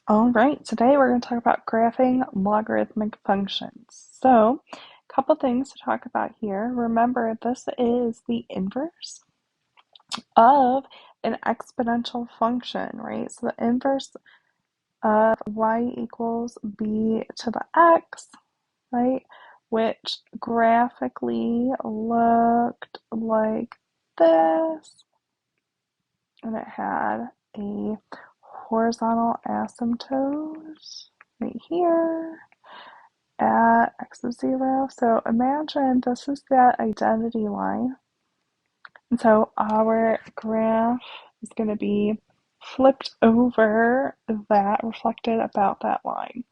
All right, today we're going to talk about graphing logarithmic functions. So, a couple things to talk about here. Remember, this is the inverse of an exponential function, right? So the inverse of y equals b to the x, right? Which graphically looked like this, and it had a horizontal asymptote right here at x is 0. So imagine this is that identity line. And so our graph is going to be flipped over that, reflected about that line.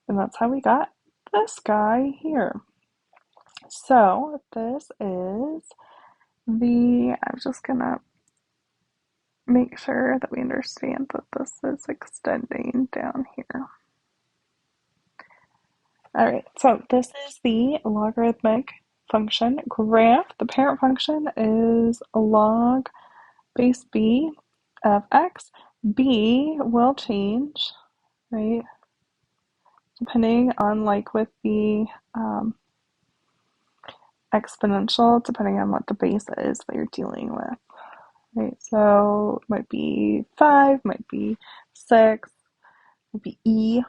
And that's how we got this guy here. So this is I'm just going to make sure that we understand that this is extending down here. All right, so this is the logarithmic function graph. The parent function is log base b of x. B will change, right? Depending on, like with the exponential, depending on what the base is that you're dealing with, right? So it might be 5, might be 6, might be e.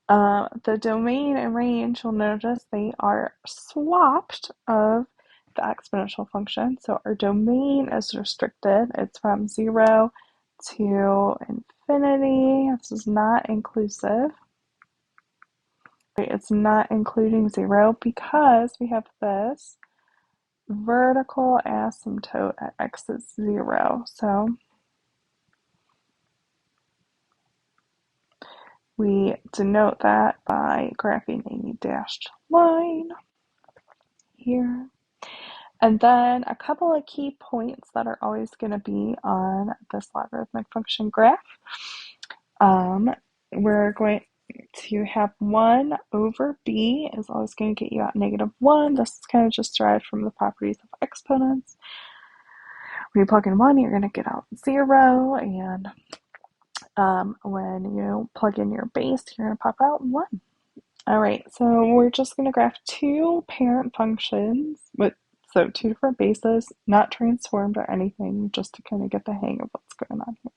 The domain and range, you'll notice they are swapped of the exponential function. So our domain is restricted. It's from 0 to infinity. This is not inclusive. It's not including 0 because we have this vertical asymptote at x is 0. So we denote that by graphing a dashed line here. And then a couple of key points that are always going to be on this logarithmic function graph. We're going to have 1 over b is always going to get you out -1. This is kind of just derived from the properties of exponents. When you plug in 1, you're going to get out 0, and when you plug in your base, you're going to pop out 1. All right, so we're just going to graph two parent functions with two different bases, not transformed or anything, just to kind of get the hang of what's going on here.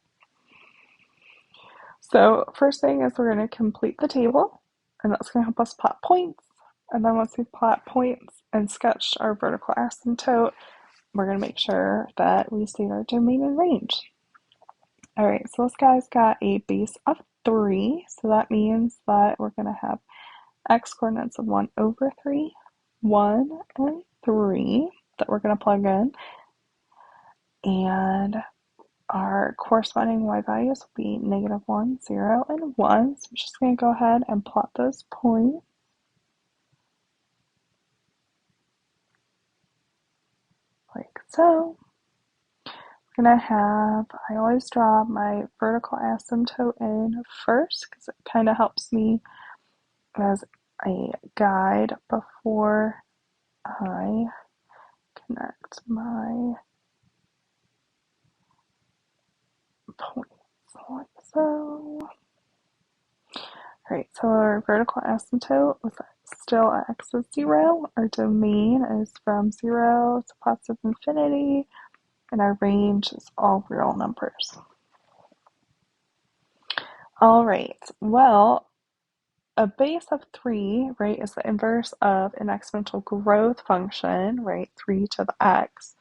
So first thing is we're going to complete the table, and that's going to help us plot points. And then once we plot points and sketch our vertical asymptote, we're going to make sure that we state our domain and range. All right, so this guy's got a base of 3, so that means that we're going to have x coordinates of 1 over 3, 1, and 3 that we're going to plug in. And our corresponding y values will be -1, 0, and 1. So I'm just going to go ahead and plot those points. Like so. We're going to have, I always draw my vertical asymptote in first because it kind of helps me as a guide before I connect my points like so. Alright, so our vertical asymptote was still at x is 0. Our domain is from 0 to positive infinity, and our range is all real numbers. Alright, well, a base of 3, right, is the inverse of an exponential growth function, right, 3 to the x.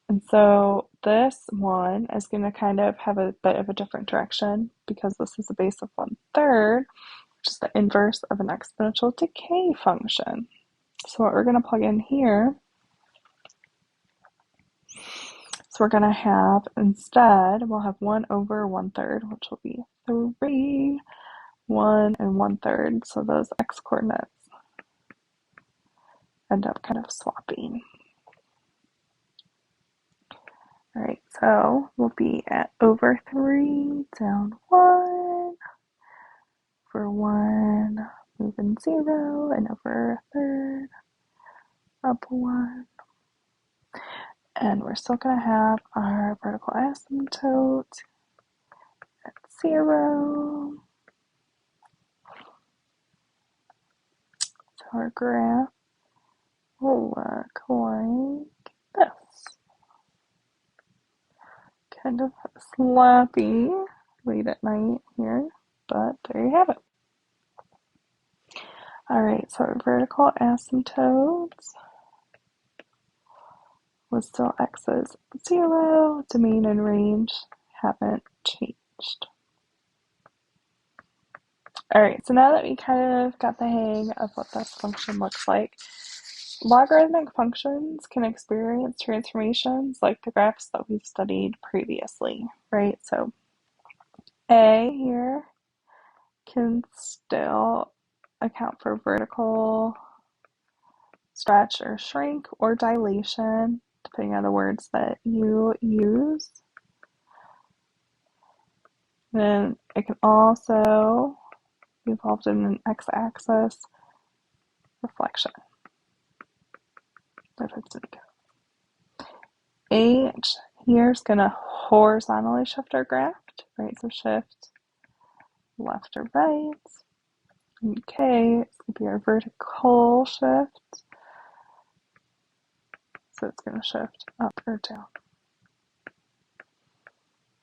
And so this one is going to kind of have a bit of a different direction because this is a base of 1/3, which is the inverse of an exponential decay function. So what we're going to plug in here, so we're going to have, instead, we'll have 1 over 1/3, which will be 3, 1, and 1/3. So those x coordinates end up kind of swapping. All right, so we'll be at over 3, down 1, over 1, moving 0, and over 1/3, up 1. And we're still going to have our vertical asymptote 0. So our graph will look like this. Kind of sloppy late at night here, but there you have it. Alright, so our vertical asymptotes was still x is 0, domain and range haven't changed. Alright, so now that we kind of got the hang of what this function looks like, logarithmic functions can experience transformations like the graphs that we've studied previously, right? So a here can still account for vertical stretch or shrink or dilation, depending on the words that you use. Then it can also be involved in an x-axis reflection. H here is going to horizontally shift our graph, right? So shift left or right. And K is going to be our vertical shift. So it's going to shift up or down.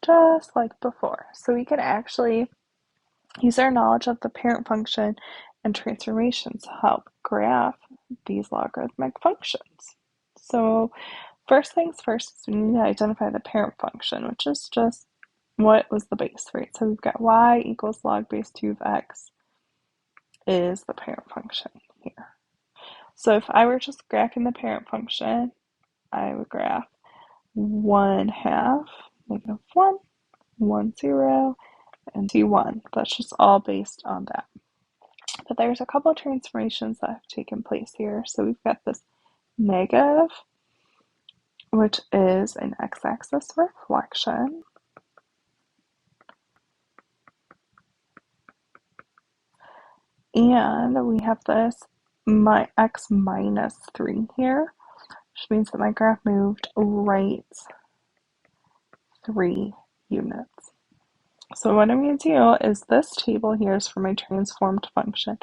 Just like before. So we can actually use our knowledge of the parent function and transformations to help graph these logarithmic functions. So first things first is we need to identify the parent function, which is just what was the base, right? So we've got y equals log base 2 of x is the parent function here. So if I were just graphing the parent function, I would graph 1/2, -1, 1, 0, and 2, 1. That's just all based on that. But there's a couple of transformations that have taken place here. So we've got this negative, which is an x-axis reflection. And we have this my x minus 3 here, which means that my graph moved right 3 units. So what I'm going to do is this table here is for my transformed function.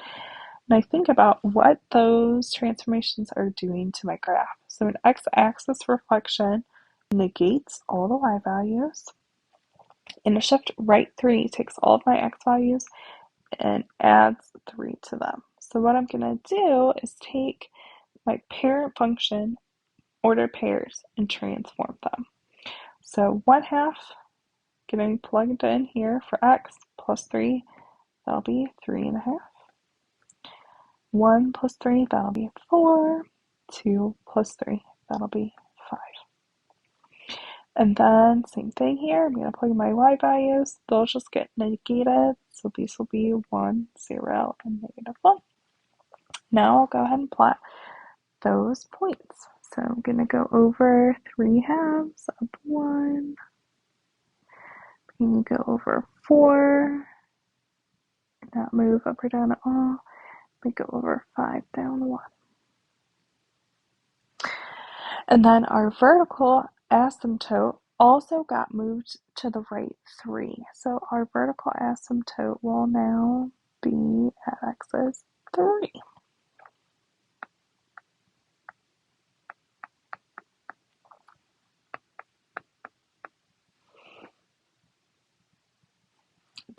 And I think about what those transformations are doing to my graph. So an x-axis reflection negates all the y values. And a shift right 3 takes all of my x values and adds 3 to them. So what I'm going to do is take my parent function, order pairs, and transform them. So 1/2 getting plugged in here for x plus 3, that'll be 3.5. 1 plus 3, that'll be 4. 2 plus 3, that'll be 5. And then same thing here, I'm going to plug in my y values. They'll just get negated, so these will be 1, 0, and -1. Now I'll go ahead and plot those points. So I'm going to go over 3/2 of 1. I'm going to go over 4. Not move up or down at all. We go over 5 down 1. And then our vertical asymptote also got moved to the right 3. So our vertical asymptote will now be at x is 3.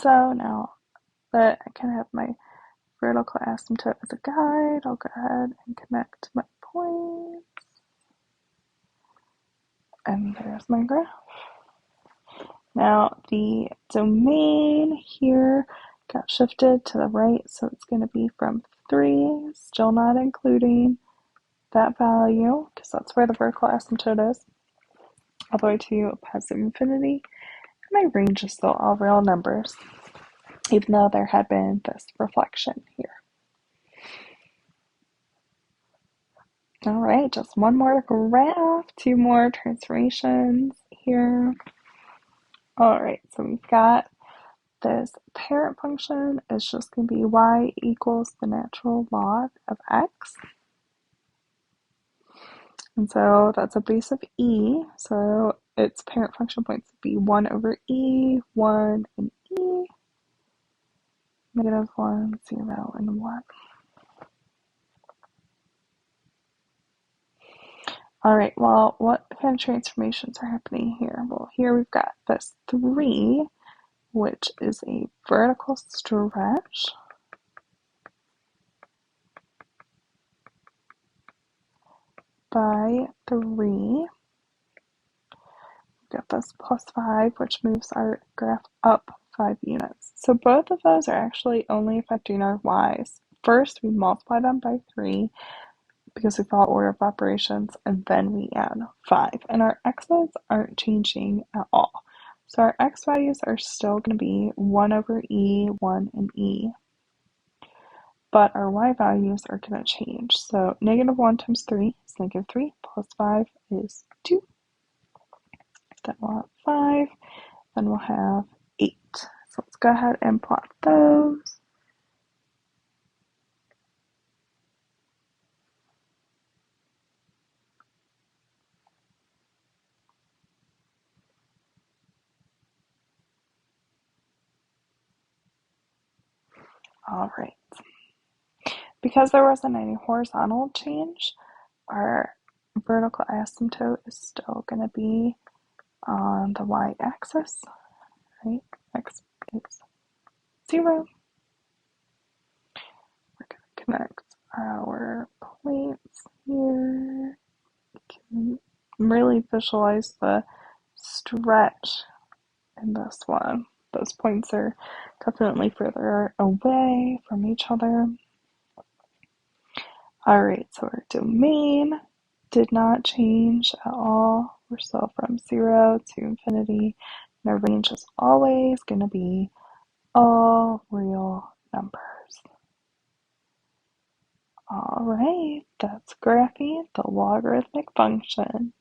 So now that I can have my vertical asymptote as a guide, I'll go ahead and connect my points. And there's my graph. Now the domain here got shifted to the right, so it's going to be from 3, still not including that value, because that's where the vertical asymptote is, all the way to positive infinity. And my range is still all real numbers, even though there had been this reflection here. All right, just one more graph, 2 more transformations here. All right, so we've got this parent function is just going to be y equals the natural log of x. And so that's a base of e. So its parent function points would be 1 over e, 1, and e. 1, 0, and 1. All right, well, what kind of transformations are happening here? Well, here we've got this 3, which is a vertical stretch by 3. We've got this plus 5, which moves our graph up 5 units. So both of those are actually only affecting our y's. First, we multiply them by 3 because we follow order of operations, and then we add 5. And our x's aren't changing at all. So our x values are still going to be 1 over e, 1, and e. But our y values are going to change. So -1 times 3 is -3, plus 5 is 2. Then we'll have 5, then we'll have 8. So let's go ahead and plot those. All right. Because there wasn't any horizontal change, our vertical asymptote is still going to be on the y-axis, right? X is 0. We're going to connect our points here. We can really visualize the stretch in this one. Those points are definitely further away from each other. All right, so our domain did not change at all. We're still from 0 to infinity. And our range is always going to be all real numbers. All right, that's graphing the logarithmic function.